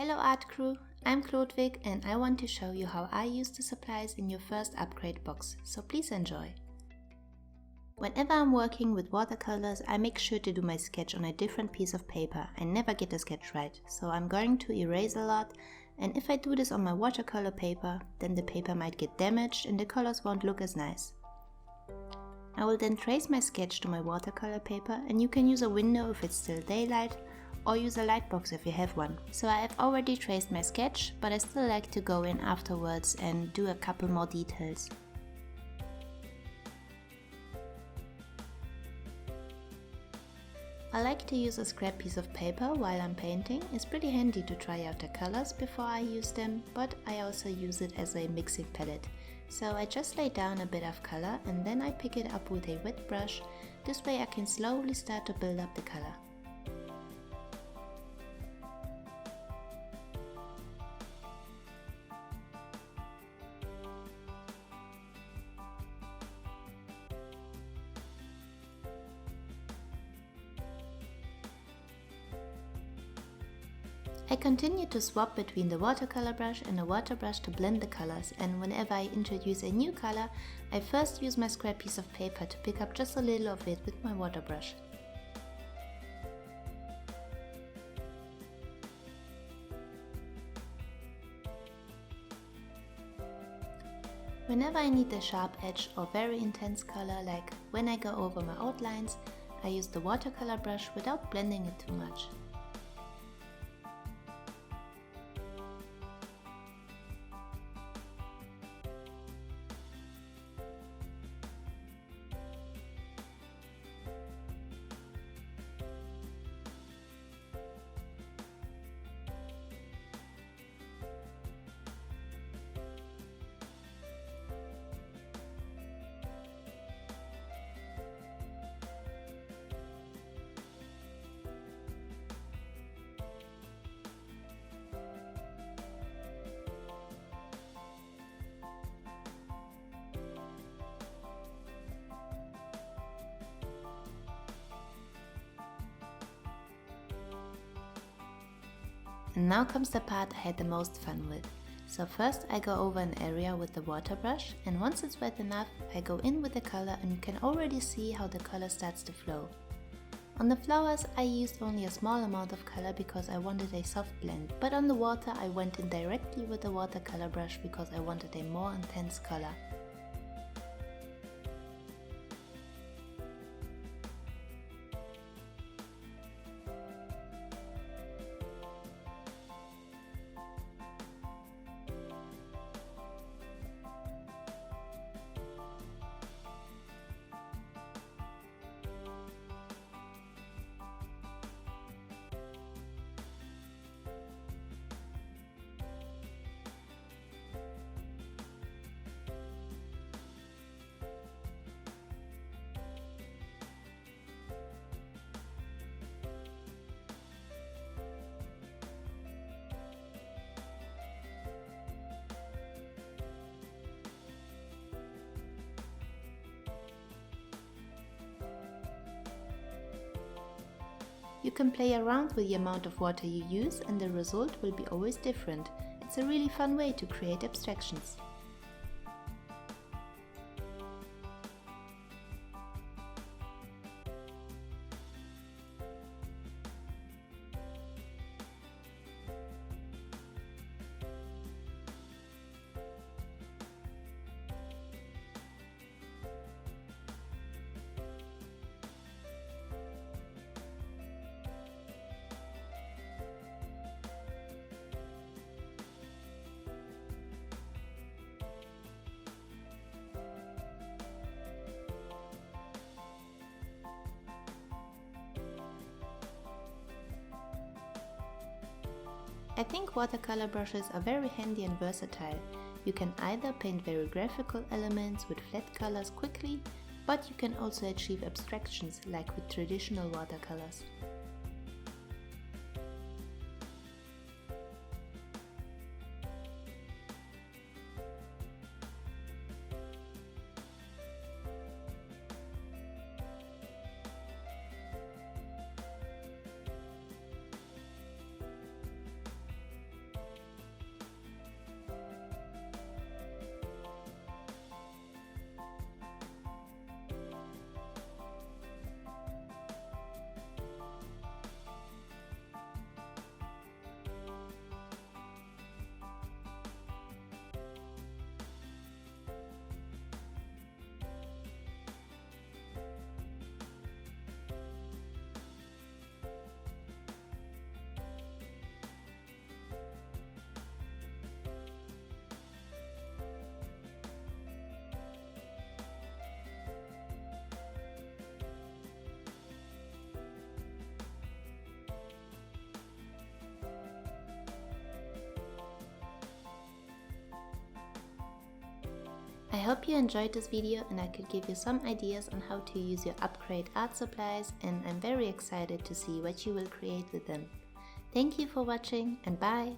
Hello art crew, I'm Kloodwig and I want to show you how I use the supplies in your first upgrade box, so please enjoy. Whenever I'm working with watercolors, I make sure to do my sketch on a different piece of paper. I never get the sketch right, so I'm going to erase a lot, and if I do this on my watercolor paper, then the paper might get damaged and the colors won't look as nice. I will then trace my sketch to my watercolor paper, and you can use a window if it's still daylight, or use a light box if you have one. So I have already traced my sketch, but I still like to go in afterwards and do a couple more details. I like to use a scrap piece of paper while I'm painting. It's pretty handy to try out the colors before I use them, but I also use it as a mixing palette. So I just lay down a bit of color and then I pick it up with a wet brush. This way I can slowly start to build up the color. I continue to swap between the watercolor brush and a water brush to blend the colors, and whenever I introduce a new color, I first use my scrap piece of paper to pick up just a little of it with my water brush. Whenever I need a sharp edge or very intense color, like when I go over my outlines, I use the watercolor brush without blending it too much. And now comes the part I had the most fun with. So first I go over an area with the water brush, and once it's wet enough, I go in with the color and you can already see how the color starts to flow. On the flowers I used only a small amount of color because I wanted a soft blend, but on the water I went in directly with the watercolor brush because I wanted a more intense color. You can play around with the amount of water you use and the result will be always different. It's a really fun way to create abstractions. I think watercolor brushes are very handy and versatile. You can either paint very graphical elements with flat colors quickly, but you can also achieve abstractions like with traditional watercolors. hope you enjoyed this video and I could give you some ideas on how to use your Upcrate art supplies, and I'm very excited to see what you will create with them. Thank you for watching and bye!